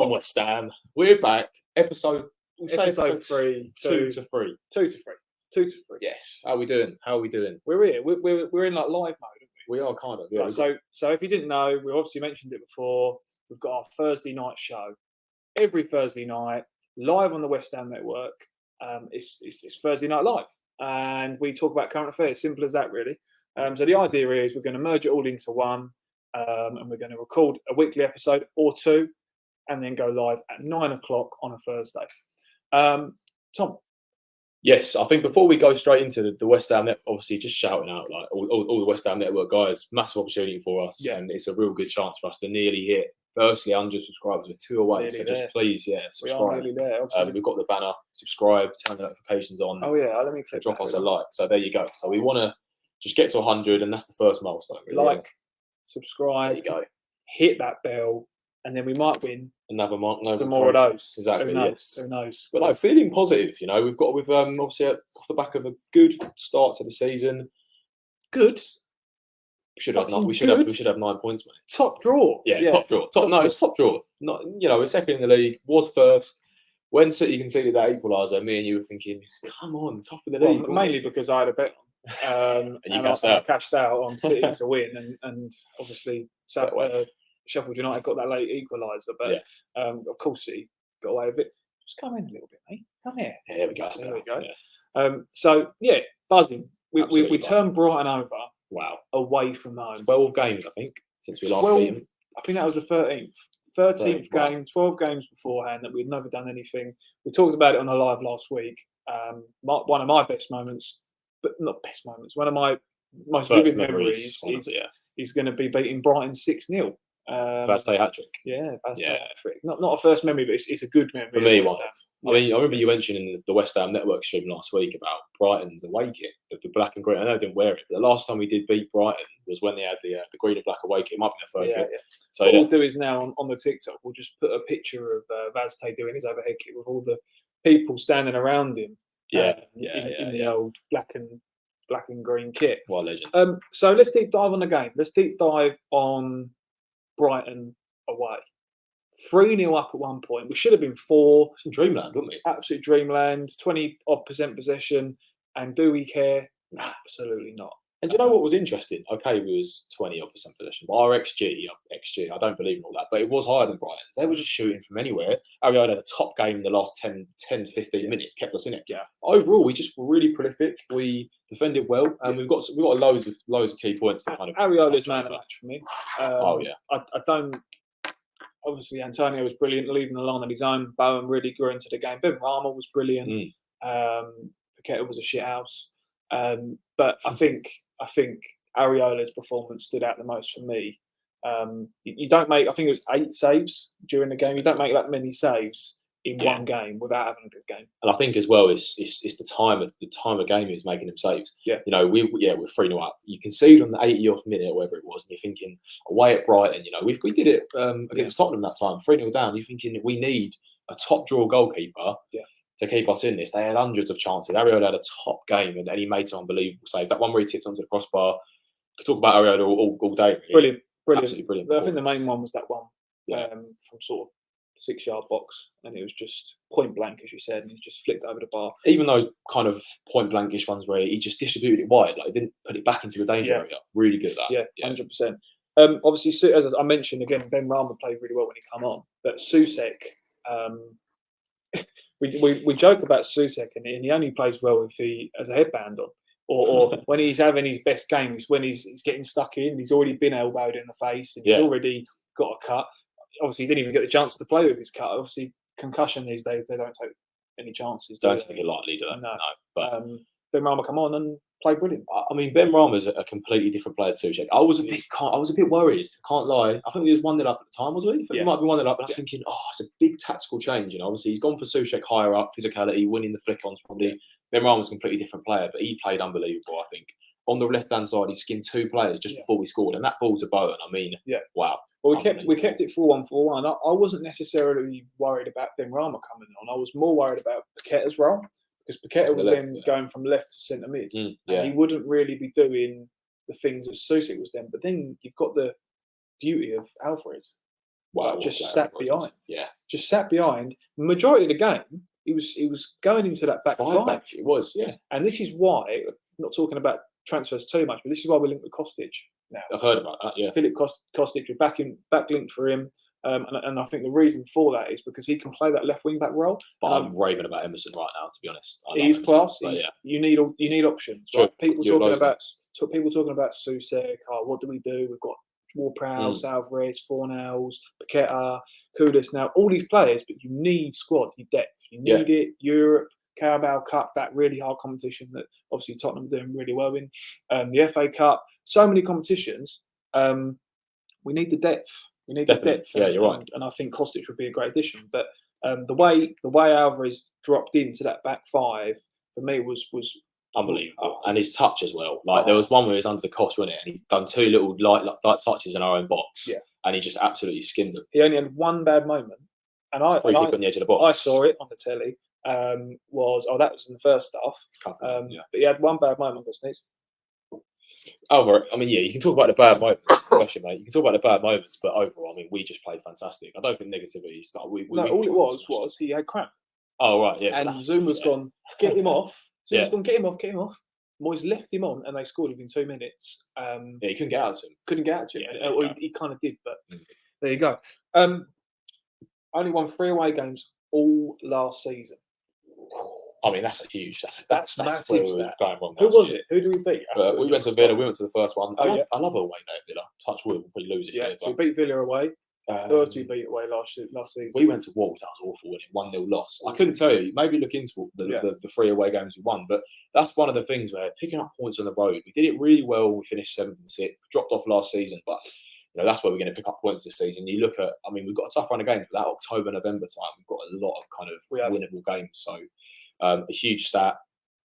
on, West Ham. We're back. Episode 3, 2 to 3. 2 to 3. 2 to 3. Yes. How are we doing? We're here. We're in like live mode, aren't we? We are kind of. Yeah. Right, so if you didn't know, we obviously mentioned it before. We've got our Thursday night show every Thursday night, live on the West Ham network. It's Thursday Night Live, and we talk about current affairs. Simple as that, really. So the idea is we're going to merge it all into one, and we're going to record a weekly episode or two, and then go live at 9 o'clock on a Thursday. Tom. Yes, I think before we go straight into the West Ham, obviously just shouting out like all the West Ham network guys, massive opportunity for us, and it's a real good chance for us to nearly hit firstly 100 subscribers with 2 away. So just please, subscribe. We are nearly there. We've got the banner, subscribe, turn the notifications on. Oh yeah, let me drop us a like. So there you go. So we want to just get to 100, and that's the first milestone. Really. Like, subscribe. There you go. Hit that bell, and then we might win another mark. Some more of those. Exactly. Who knows? Who knows? But no, feeling positive. You know, we've obviously off the back of a good start to the season. Good. We should have 9 points, mate. Top draw. Yeah, top draw. It's top draw. Not, we're second in the league. Was first. When City conceded that equaliser, me and you were thinking, come on, top of the league. Mainly because I had a bet on, and I cashed out on City to win, and obviously Sheffield United got that late equaliser, but of course City got away with it. Just come in a little bit, mate. Come here. Yeah, there we go. There we go. Yeah. Buzzing. We turned Brighton over. Wow. Away from home. 12 games, I think, since we last beat them. I think that was the 13th. 13th game, 12 games beforehand that we'd never done anything. We talked about it on the live last week. One of my best moments, but not best moments, one of my most vivid memories is going to be beating Brighton 6-0. First day hat trick. Yeah, first day hat trick. Not a first memory, but it's a good memory. For me, one. I mean, I remember you mentioning the West Ham Network stream last week about Brighton's away kit, the black and green. I know I didn't wear it, but the last time we did beat Brighton was when they had the green and black away kit. It might be the third kit. So what we'll do is now on the TikTok, we'll just put a picture of Vazte doing his overhead kick with all the people standing around him. In the old black and green kit. What a legend. So let's deep dive on the game. Let's deep dive on Brighton away. 3-0 up at one point. We should have been 4. It's in dreamland, wouldn't we? Absolute dreamland. 20% possession. And do we care? Absolutely not. And do you know what was interesting? Okay, we was 20% possession. But our XG, I don't believe in all that, but it was higher than Brighton's. They were just shooting from anywhere. Ariel had a top game in the last 10, 15 minutes, kept us in it. Yeah. Overall, we just were really prolific. We defended well, and we've got loads of key points to kind of. Ariola's man of the match for me. I don't. Obviously, Antonio was brilliant, leaving the line on his own. Bowen really grew into the game. Ben Rama was brilliant. Paqueta was a shithouse. But I think Ariola's performance stood out the most for me. You don't make, I think it was 8 saves during the game. You don't make that many saves in one game without having a good game. And I think as well, it's the time of game is making them saves. Yeah. We're 3-0 up. You concede on the 80th minute or whatever it was, and you're thinking away at Brighton. We did it against Tottenham that time, 3-0 down. You're thinking we need a top draw goalkeeper. To keep us in this. They had hundreds of chances. Ariola had a top game and he made some unbelievable saves. That one where he tipped onto the crossbar. Could talk about Ariola all day. Really. Brilliant. Absolutely brilliant. I think the main one was that one from sort of 6-yard box, and it was just point blank, as you said, and he just flicked over the bar. Even those kind of point blankish ones where he just distributed it wide, like he didn't put it back into the danger area. Really good at that. Yeah, 100%. Obviously, as I mentioned again, Ben Rama played really well when he came on, but Susek. We joke about Susek, and he only plays well if he has a headband on, or when he's having his best game. Is when he's getting stuck in. He's already been elbowed in the face, and he's already got a cut. Obviously, he didn't even get the chance to play with his cut. Obviously, concussion these days, they don't take any chances. Don't take it lightly, do they? No. But Ben Rama come on and play brilliant. I mean, Ben Rama's a completely different player to Susek. I was a bit worried. Can't lie. I think he was 1-0 up at the time, was he? He might be 1-0 up. But I was thinking, it's a big tactical change. Obviously he's gone for Susek higher up, physicality, winning the flick-ons probably. Ben Rama's a completely different player, but he played unbelievable. I think on the left-hand side, he skinned 2 players just before we scored, and that ball to Bowen. I mean, wow. Well, we kept it 4-1-4-1. I wasn't necessarily worried about Ben Rama coming on. I was more worried about Paqueta's role. Because Paqueta was then going from left to centre mid. And he wouldn't really be doing the things that Susek was doing. But then you've got the beauty of Alvarez. Wow, just sat behind. Yeah, just sat behind. Majority of the game, he was going into that back five. It was, yeah. And this is why, not talking about transfers too much, but this is why we linked with Kostic now. I've heard about that. Yeah, Philip Kostic, we're back linked for him. And I think the reason for that is because he can play that left wing back role. But I'm raving about Emerson right now, to be honest. He's class. You need options. Right? People talking about Susek. Oh, what do we do? We've got Ward-Prowse, Alvarez, Fornals, Paqueta, Kudus. Now all these players, but you need squad, you need depth. You need it. Europe, Carabao Cup, that really hard competition that obviously Tottenham are doing really well in. The FA Cup, so many competitions. We need the depth. We need the depth. Yeah, you're right. And I think Kostic would be a great addition. But the way Alvarez dropped into that back five for me was unbelievable. And his touch as well. Like there was one where he was under the cost, wasn't it? And he's done two little light touches in our own box. Yeah. And he just absolutely skinned them. He only had one bad moment. And free kick on the edge of the box. I saw it on the telly. That was in the first half. But he had one bad moment, wasn't it? Overall, I mean, yeah, you can talk about the bad moments, question, mate. You can talk about the bad moments, but overall, I mean, we just played fantastic. I don't think negativity started. All it was he had cramp. Oh right, yeah. And Zuma's gone, get him off. Zuma's gone, get him off. Moyes left him on, and they scored within 2 minutes. He couldn't get out to him. He kind of did, but there you go. Only won 3 away games all last season. I mean, that's massive. Going wrong. Who was it? Who did we beat? We went to Villa. We went to the first one. I love away day at Villa. Touch wood, we'll probably lose it. Yeah, so we beat Villa away. Who else did we beat away last season? We went to Wolves. That was awful. 1-0 loss. I couldn't tell you. Maybe look into the 3 away games we won. But that's one of the things where picking up points on the road. We did it really well. We finished 7th and 6th. Dropped off last season, but that's where we're going to pick up points this season. You look at, I mean, we've got a tough run of games, but that October, November time, we've got a lot of kind of winnable games. So a huge stat.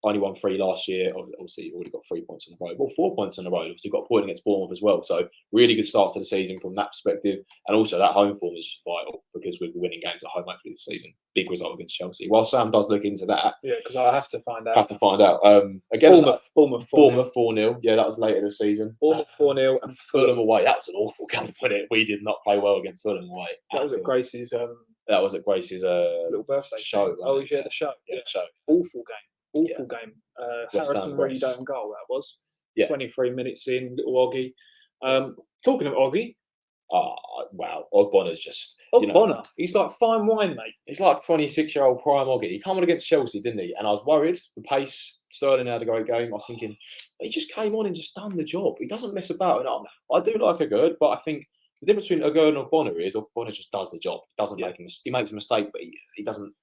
Only won 3 last year. Obviously, you've already got 3 points on the road. Well, 4 points on the road. Obviously, got a point against Bournemouth as well. So really good start to the season from that perspective. And also that home form is just vital because we're winning games at home hopefully this season. Big result against Chelsea. While Sam does look into that. Yeah, because I have to find out. Again, Bournemouth 4-0. Yeah, that was later this season. Bournemouth 4-0 and Fulham away. That was an awful game, wasn't it? We did not play well against Fulham away. That was at Grace's. That was at Grace's little birthday show. Oh, yeah, the show. Yeah, the show. Awful game. Harrison Reed own goal, that was. 23 minutes in, little Oggy. Talking of Oggy. Wow. Ogbonna's just... Ogbonna, he's like fine wine, mate. He's like 26-year-old prime Oggy. He came on against Chelsea, didn't he? And I was worried. The pace, Sterling had a great game. I was thinking, he just came on and just done the job. He doesn't mess about. And I do like Ogurd, but I think the difference between Ogurd and Ogbonna is Ogbonna just does the job. He doesn't he makes a mistake, but he doesn't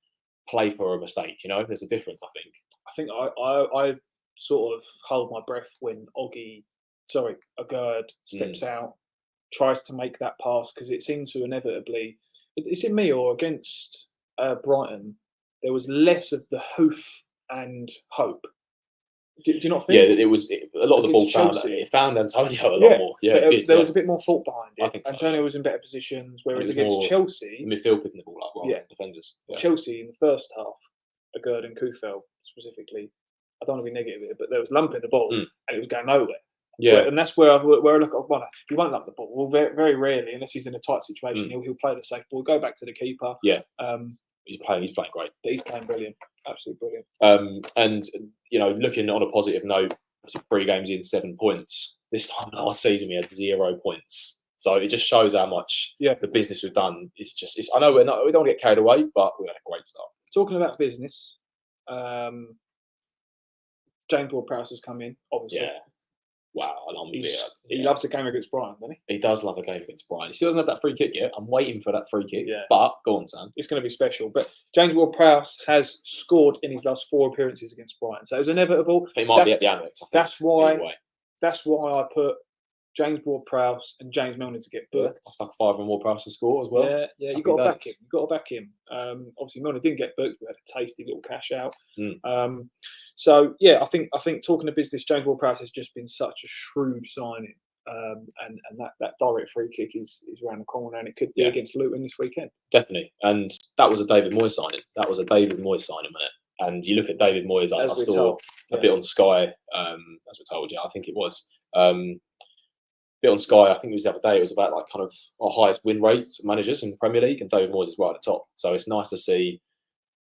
play for a mistake, There's a difference, I think. I think I sort of hold my breath when Ogurd steps out, tries to make that pass, because it seemed to inevitably, is it me or against Brighton, there was less of the hoof and hope. Do you not think? Yeah, it was a lot of the ball found Antonio a lot more. Yeah, there was a bit more thought behind it. I think so. Antonio was in better positions, whereas against Chelsea, the midfield picking the ball up, rather than defenders. Yeah. Chelsea in the first half, Ogurd and Kufel specifically, I don't want to be negative here, but there was lumping the ball and it was going nowhere. Yeah, and that's where I look at Ogbonna. He won't lump the ball. Well, very, very rarely, unless he's in a tight situation, he'll play the safe ball, go back to the keeper. Yeah, he's playing great. He's playing brilliant, absolutely brilliant. And looking on a positive note, 3 games in, 7 points. This time last season we had 0 points. So it just shows how much the business we've done is just. I know we don't want to get carried away, but we had a great start. Talking about business, James Ward-Prowse has come in, obviously. Yeah. Wow, he loves a game against Brighton, doesn't he? He does love a game against Brighton. He still doesn't have that free kick yet. I'm waiting for that free kick. Yeah. But go on, Sam. It's going to be special. But James Ward-Prowse has scored in his last 4 appearances against Brighton, so it was inevitable. He might be at the Amex. That's why I put James Ward-Prowse and James Milner to get booked. That's like 5 and Ward-Prowse to score as well. Yeah. You got to back him. Obviously Milner didn't get booked, but had a tasty little cash out. So I think talking of business, James Ward-Prowse has just been such a shrewd signing, and that direct free kick is around the corner, and it could be against Luton this weekend. Definitely, and that was a David Moyes signing. Wasn't it? And you look at David Moyes. I saw a bit on Sky, as we told you. I think it was. bit on Sky, I think it was the other day, it was about like kind of our highest win rates of managers in the Premier League, and David Moyes is right at the top. So it's nice to see.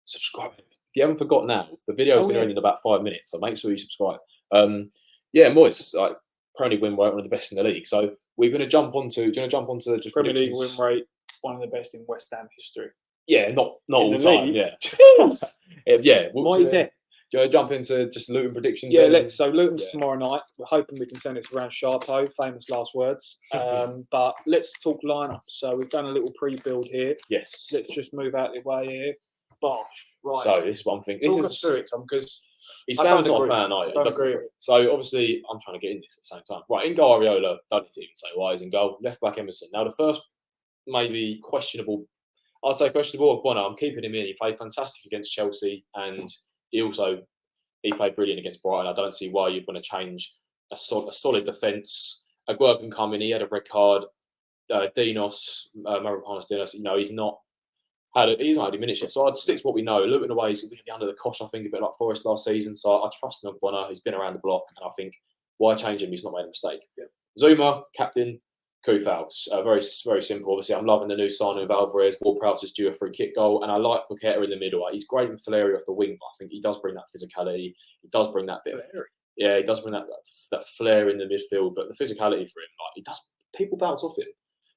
Subscribe. If you haven't forgot now, the video's been in about 5 minutes, so make sure you subscribe. Yeah, Moyes, like Premier League win rate, one of the best in the league. So we're going to jump onto. Do you want to jump onto just Premier League win rate, one of the best in West Ham history. Yeah, not all the time. League. Yeah, yeah. Moyes there. Do you want to jump into just Luton predictions? Yeah, let's. So Luton's tomorrow night. We're hoping we can turn this around sharpo, famous last words. But let's talk lineup. So we've done a little pre-build here. Yes. Let's just move out the way here. Bosh. Right. So this is what I'm thinking. Talk us through it, Tom, because he sounds not a fan, are you? Don't agree. So obviously, I'm trying to get in this at the same time. Right, in goal, Areola. Don't need to even say why he's in goal. Left back, Emerson. Now the first maybe questionable. I'd say questionable. Bonner. I'm keeping him in. He played fantastic against Chelsea, and he played brilliant against Brighton. I don't see why you'd want to change a solid defence. Aguero can come in. He had a red card. Dinos, Mavropanos Dinos. He's not had any minutes yet. So I'd stick to what we know. Luton away is going to be under the cosh, I think, a bit like Forest last season. So I trust in Bonner. He's been around the block, and I think why change him? He's not made a mistake. Yeah. Zuma, captain. Kufal, very, very simple. Obviously, I'm loving the new signing of Alvarez. Ward-Prowse is due a free kick goal, and I like Paqueta in the middle. He's great in Flair off the wing, but I think he does bring that physicality. He does bring that bit of he does bring that flair in the midfield, but the physicality for him, like he does, people bounce off him.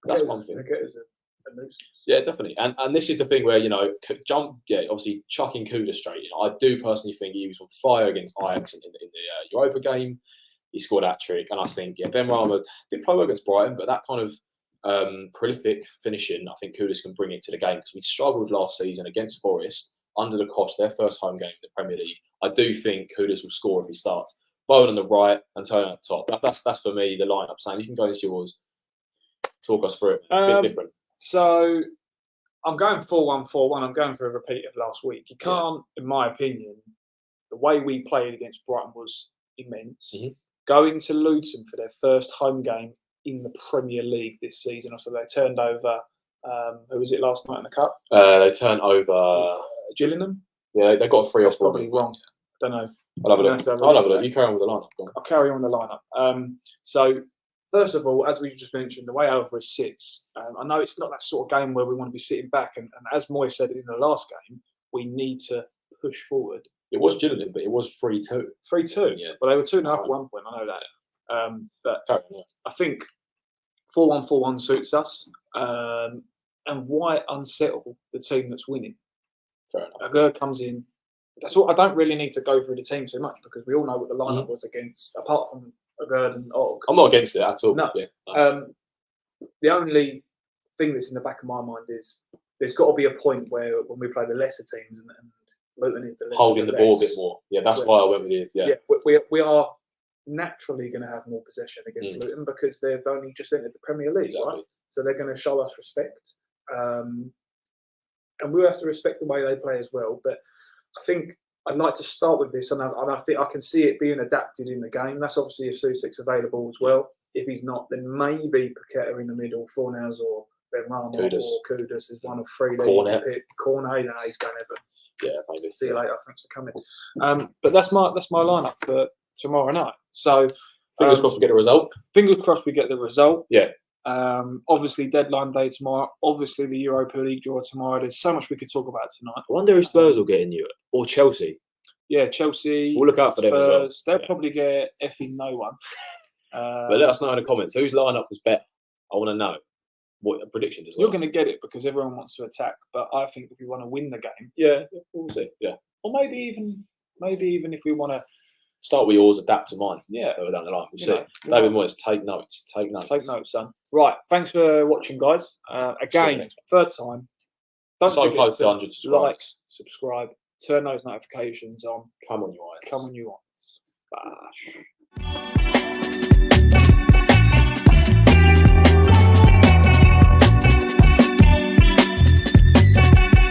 That's one thing. Paqueta's a nuisance. Yeah, definitely. And this is the thing where obviously chucking Kuda straight. I do personally think he was on fire against Ajax in the Europa game. He scored that trick, and I think Ben Rama did play well against Brighton, but that kind of prolific finishing, I think Kudus can bring it to the game, because we struggled last season against Forest under the cosh, their first home game in the Premier League. I do think Kudus will score if he starts. Bowen on the right and Tony at the top. That's for me the lineup. Sam, you can go into yours. Talk us through it. A bit different. So I'm going 4-1-4-1. I'm going for a repeat of last week. You can't, in my opinion, the way we played against Brighton was immense. Mm-hmm. Going to Luton for their first home game in the Premier League this season. Also, they turned over, who was it last night in the Cup? They turned over Gillingham? Yeah, they got a 3 off. Probably wrong. I don't know. I'll have a look. You carry on with the lineup. I'll carry on with the lineup. So, first of all, as we just mentioned, the way Alvarez sits, I know it's not that sort of game where we want to be sitting back. And as Moyes said in the last game, we need to push forward. It was Gillingham, but it was 3-2. 3-2, yeah. Well, they were 2-0 at one point. I know that. But I think 4-1-4-1 suits us. And why unsettle the team that's winning? Fair enough. Aguero comes in. That's all. I don't really need to go through the team too much, because we all know what the lineup was against, apart from Aguero and Og. I'm not against it at all. No. The only thing that's in the back of my mind is there's got to be a point where when we play the lesser teams and Luton is the lesser, holding the ball a bit more. Yeah, that's why I went with you. Yeah, we are naturally going to have more possession against Luton, because they've only just entered the Premier League, right? So they're going to show us respect, and we'll have to respect the way they play as well. But I think I'd like to start with this, and I think I can see it being adapted in the game. That's obviously if Sussek's available as well. If he's not, then maybe Paqueta in the middle, Fornals or Ben Rama or Kudus is one of 3. Cornet, no, he's going Everton. Yeah, maybe. See you later. Thanks for coming. But that's my lineup for tomorrow night. So fingers crossed we get a result. Fingers crossed we get the result. Yeah. Obviously deadline day tomorrow. Obviously the Europa League draw tomorrow. There's so much we could talk about tonight. I wonder if Spurs will get in Europe or Chelsea. Yeah, Chelsea. We'll look out for them as well. They'll probably get effing no one. But let us know in the comments whose lineup was better. I want to know what a prediction is. You're going to get it because everyone wants to attack. But I think if we want to win the game, we'll see. Yeah, or maybe even if we want to start with yours, adapt to mine. Yeah, further down the line, we'll see. David Moyes, take notes. Take notes, son. Right, thanks for watching, guys. Again, third time. Don't so close to 100 subscribers. Like, subscribe, turn those notifications on. Come on, you eyes. Bash.